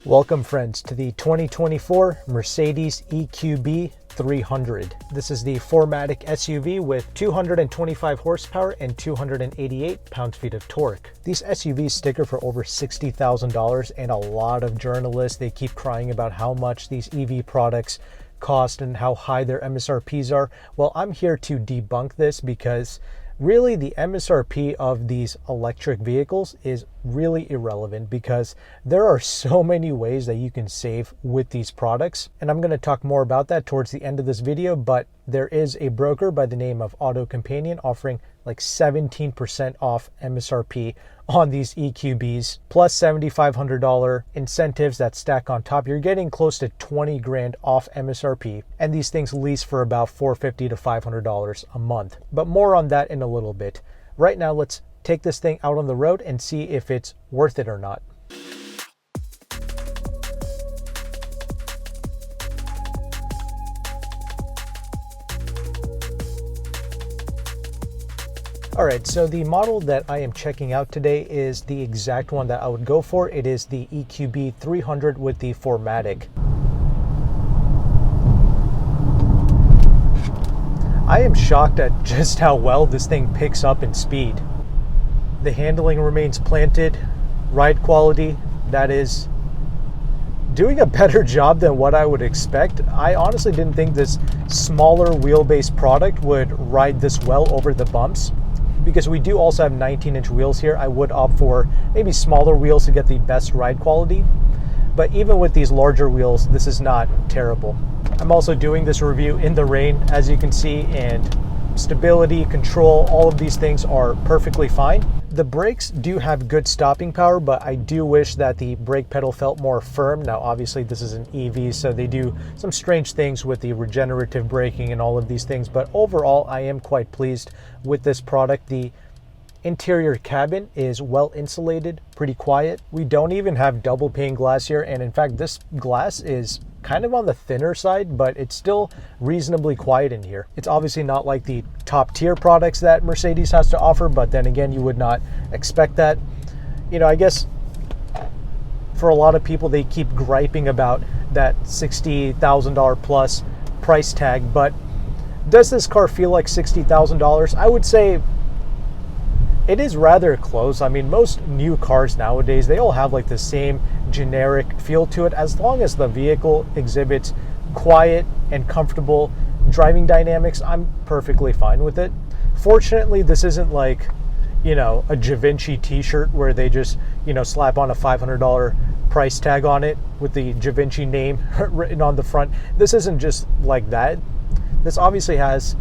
Welcome friends to the 2024 Mercedes EQB 300. This is the 4MATIC SUV with 225 horsepower and 288 pound-feet of torque. These SUVs sticker for over $60,000 and a lot of journalists, they keep crying about how much these EV products cost and how high their MSRPs are. Well, I'm here to debunk this because really the MSRP of these electric vehicles is really irrelevant because there are so many ways that you can save with these products. And I'm going to talk more about that towards the end of this video, but there is a broker by the name of AutoCompanion offering like 17% off MSRP on these EQBs, plus $7,500 incentives that stack on top. You're getting close to 20 grand off MSRP, and these things lease for about $450 to $500 a month. But more on that in a little bit. Right now, let's take this thing out on the road and see if it's worth it or not. All right, so the model that I am checking out today is the exact one that I would go for. It is the EQB 300 with the 4MATIC. I am shocked at just how well this thing picks up in speed. The handling remains planted. Ride quality, that is doing a better job than what I would expect. I honestly didn't think this smaller wheelbase product would ride this well over the bumps. Because we do also have 19-inch wheels here, I would opt for maybe smaller wheels to get the best ride quality. But even with these larger wheels, this is not terrible. I'm also doing this review in the rain, as you can see, and stability, control, all of these things are perfectly fine. The brakes do have good stopping power, but I do wish that the brake pedal felt more firm. Now, obviously, this is an EV, so they do some strange things with the regenerative braking and all of these things. But overall, I am quite pleased with this product. The interior cabin is well insulated, pretty quiet. We don't even have double pane glass here, and in fact, this glass is kind of on the thinner side, but it's still reasonably quiet in here. It's obviously not like the top tier products that Mercedes has to offer, but then again, you would not expect that. You know, I guess for a lot of people, they keep griping about that $60,000 plus price tag, but does this car feel like $60,000? I would say it is rather close. I mean, most new cars nowadays, they all have like the same generic feel to it. As long as the vehicle exhibits quiet and comfortable driving dynamics, I'm perfectly fine with it. Fortunately, this isn't like, you know, a Givenchy t-shirt where they just, you know, slap on a $500 price tag on it with the Givenchy name written on the front. This isn't just like that. This obviously has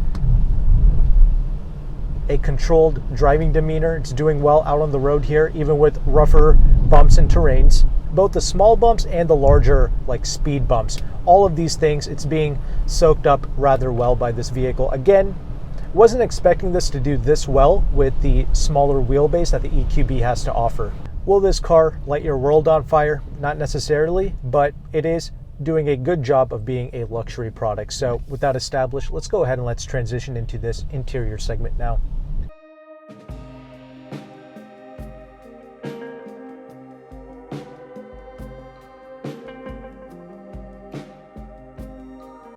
a controlled driving demeanor. It's doing well out on the road here, even with rougher bumps and terrains. Both the small bumps and the larger like speed bumps, all of these things, it's being soaked up rather well by this vehicle. Again, wasn't expecting this to do this well with the smaller wheelbase that the EQB has to offer. Will this car light your world on fire? Not necessarily, but it is doing a good job of being a luxury product. So with that established, let's go ahead and let's transition into this interior segment now.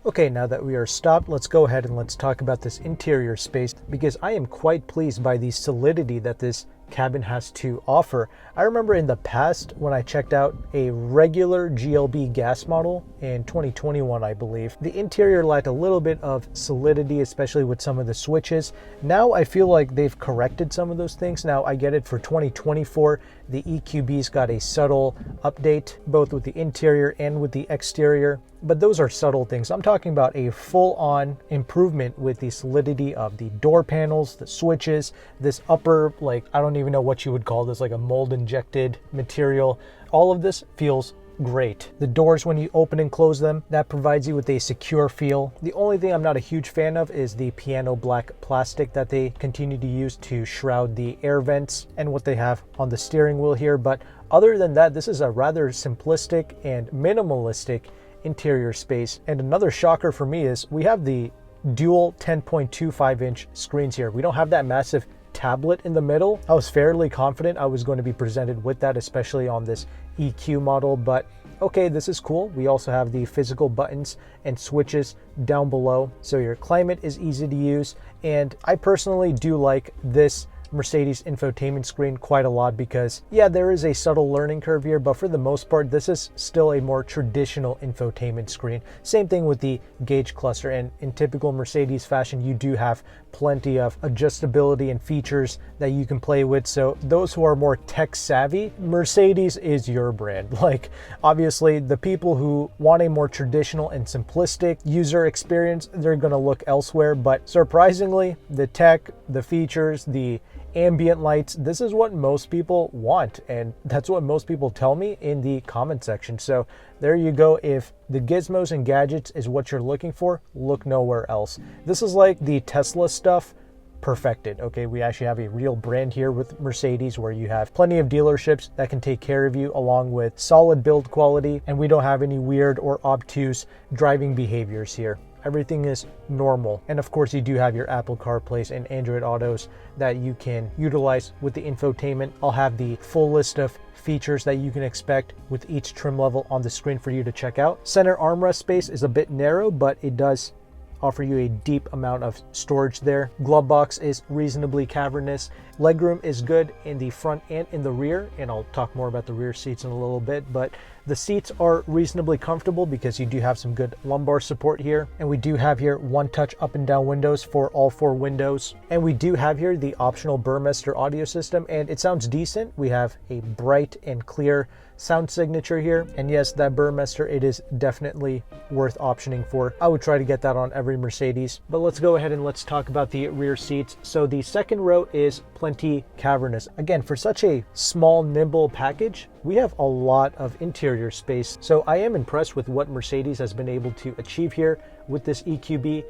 Okay, now that we are stopped, let's go ahead and let's talk about this interior space, because I am quite pleased by the solidity that this cabin has to offer. I remember in the past when I checked out a regular GLB gas model in 2021, I believe, the interior lacked a little bit of solidity, especially with some of the switches. Now I feel like they've corrected some of those things. Now I get it, for 2024, the EQB's got a subtle update, both with the interior and with the exterior. But those are subtle things. I'm talking about a full-on improvement with the solidity of the door panels, the switches, this upper, like, I don't even know what you would call this, like a mold injected material. All of this feels great. The doors, when you open and close them, that provides you with a secure feel. The only thing I'm not a huge fan of is the piano black plastic that they continue to use to shroud the air vents and what they have on the steering wheel here. But other than that, this is a rather simplistic and minimalistic interior space. And another shocker for me is we have the dual 10.25-inch screens here. We don't have that massive tablet in the middle. I was fairly confident I was going to be presented with that, especially on this EQ model, but okay, this is cool. We also have the physical buttons and switches down below, so your climate is easy to use. And I personally do like this Mercedes infotainment screen quite a lot because, yeah, there is a subtle learning curve here, but for the most part, this is still a more traditional infotainment screen. Same thing with the gauge cluster, and in typical Mercedes fashion, you do have plenty of adjustability and features that you can play with. So those who are more tech savvy, Mercedes is your brand. Like, obviously, the people who want a more traditional and simplistic user experience, they're gonna look elsewhere, but surprisingly, the tech, the features, the ambient lights, this is what most people want, and that's what most people tell me in the comment section. So there you go. If the gizmos and gadgets is what you're looking for, look nowhere else. This is like the Tesla stuff perfected. Okay, we actually have a real brand here with Mercedes where you have plenty of dealerships that can take care of you along with solid build quality, and we don't have any weird or obtuse driving behaviors here. Everything is normal. And of course, you do have your Apple CarPlays and Android Autos that you can utilize with the infotainment. I'll have the full list of features that you can expect with each trim level on the screen for you to check out. Center armrest space is a bit narrow, but it does offer you a deep amount of storage there. Glove box is reasonably cavernous. Legroom is good in the front and in the rear, and I'll talk more about the rear seats in a little bit, but the seats are reasonably comfortable because you do have some good lumbar support here. And we do have here one touch up and down windows for all 4 windows. And we do have here the optional Burmester audio system, and it sounds decent. We have a bright and clear sound signature here. And yes, that Burmester, it is definitely worth optioning for. I would try to get that on every Mercedes. But let's go ahead and let's talk about the rear seats. So the second row is plenty cavernous. Again, for such a small, nimble package, we have a lot of interior space. So I am impressed with what Mercedes has been able to achieve here with this EQB.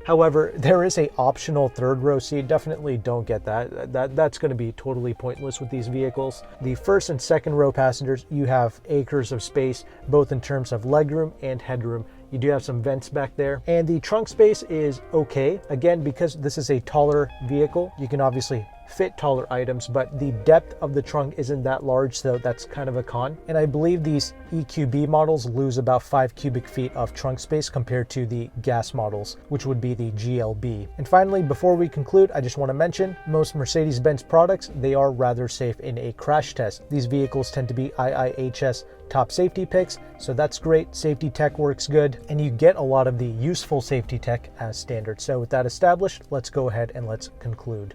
However, there is a optional third row seat. Definitely don't get that. That's going to be totally pointless with these vehicles. The first and second row passengers, you have acres of space, both in terms of legroom and headroom. You do have some vents back there, and the trunk space is okay. Again, because this is a taller vehicle, you can obviously fit taller items, but the depth of the trunk isn't that large, so that's kind of a con. And I believe these EQB models lose about 5 cubic feet of trunk space compared to the gas models, which would be the GLB. And finally, before we conclude, I just want to mention most Mercedes-Benz products, they are rather safe in a crash test. These vehicles tend to be IIHS top safety picks, so that's great. Safety tech works good, and you get a lot of the useful safety tech as standard. So with that established, let's go ahead and let's conclude.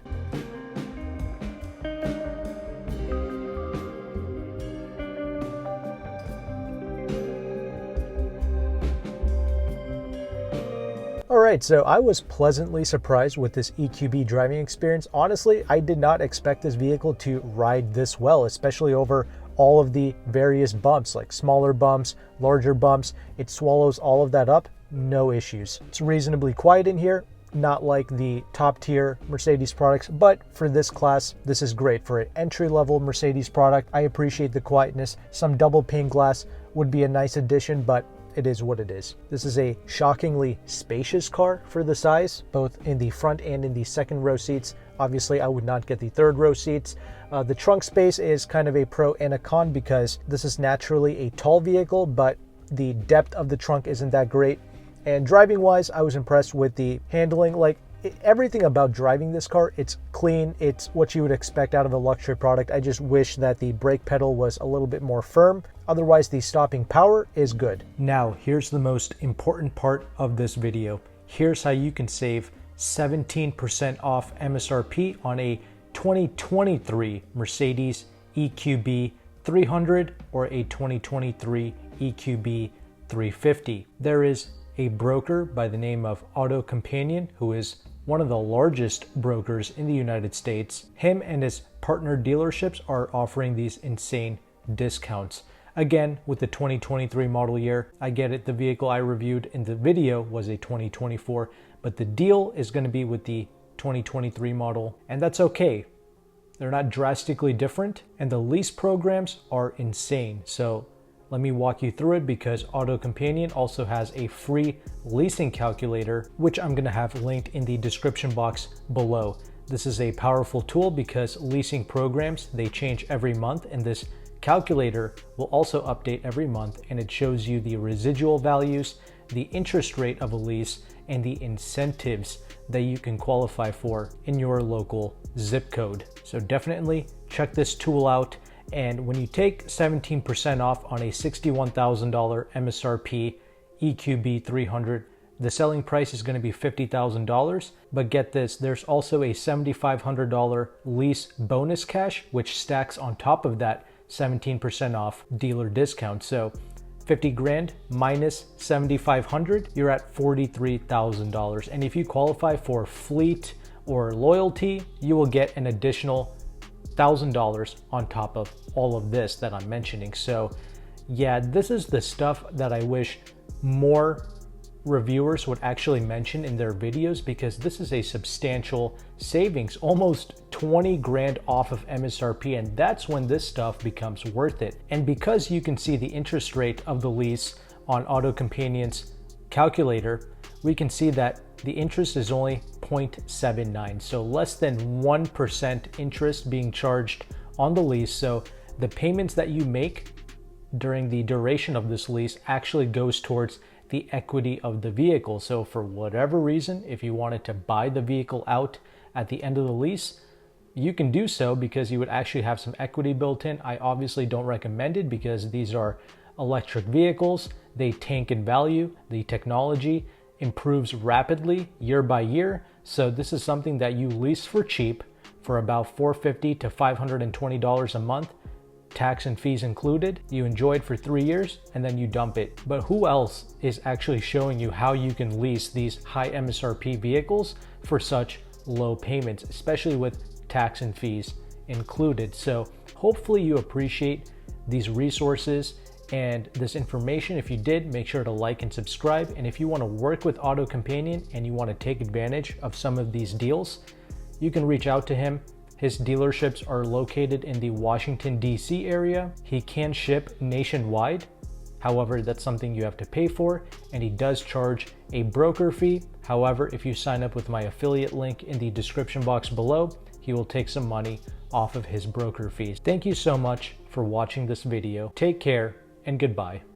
Alright, so I was pleasantly surprised with this EQB driving experience. Honestly, I did not expect this vehicle to ride this well, especially over all of the various bumps, like smaller bumps, larger bumps. It swallows all of that up, no issues. It's reasonably quiet in here, not like the top tier Mercedes products, but for this class, this is great. For an entry-level Mercedes product, I appreciate the quietness. Some double pane glass would be a nice addition, but it is what it is. This is a shockingly spacious car for the size, both in the front and in the second row seats. Obviously, I would not get the third row seats. The trunk space is kind of a pro and a con because this is naturally a tall vehicle, but the depth of the trunk isn't that great. And driving wise, I was impressed with the handling. Like, everything about driving this car, it's clean. It's what you would expect out of a luxury product. I just wish that the brake pedal was a little bit more firm. Otherwise, the stopping power is good. Now, here's the most important part of this video. Here's how you can save 17% off MSRP on a 2023 Mercedes EQB 300 or a 2023 EQB 350. There is a broker by the name of AutoCompanion, who is one of the largest brokers in the United States. Him and his partner dealerships are offering these insane discounts. Again, with the 2023 model year, I get it, the vehicle I reviewed in the video was a 2024, but the deal is going to be with the 2023 model, and that's okay. They're not drastically different, and the lease programs are insane. So let me walk you through it, because AutoCompanion also has a free leasing calculator, which I'm going to have linked in the description box below. This is a powerful tool because leasing programs, they change every month, and this calculator will also update every month, and it shows you the residual values, the interest rate of a lease, and the incentives that you can qualify for in your local zip code. So definitely check this tool out. And when you take 17% off on a $61,000 MSRP EQB 300, the selling price is going to be $50,000. But get this, there's also a $7,500 lease bonus cash, which stacks on top of that 17% off dealer discount. So 50 grand minus 7,500, you're at $43,000. And if you qualify for fleet or loyalty, you will get an additional $1,000 on top of all of this that I'm mentioning. So yeah, this is the stuff that I wish more reviewers would actually mention in their videos, because this is a substantial savings, almost 20 grand off of MSRP, and that's when this stuff becomes worth it. And because you can see the interest rate of the lease on AutoCompanion's calculator, we can see that the interest is only 0.79, so less than 1% interest being charged on the lease. So the payments that you make during the duration of this lease actually goes towards the equity of the vehicle. So for whatever reason, if you wanted to buy the vehicle out at the end of the lease, you can do so because you would actually have some equity built in. I obviously don't recommend it because these are electric vehicles. They tank in value. The technology improves rapidly year by year. So this is something that you lease for cheap for about $450 to $520 a month, tax and fees included. You enjoy it for 3 years and then you dump it. But who else is actually showing you how you can lease these high MSRP vehicles for such low payments, especially with tax and fees included? So hopefully you appreciate these resources and this information. If you did, make sure to like and subscribe. And if you want to work with AutoCompanion and you want to take advantage of some of these deals, you can reach out to him. His dealerships are located in the Washington, D.C. area. He can ship nationwide. However, that's something you have to pay for, and he does charge a broker fee. However, if you sign up with my affiliate link in the description box below, he will take some money off of his broker fees. Thank you so much for watching this video. Take care and goodbye.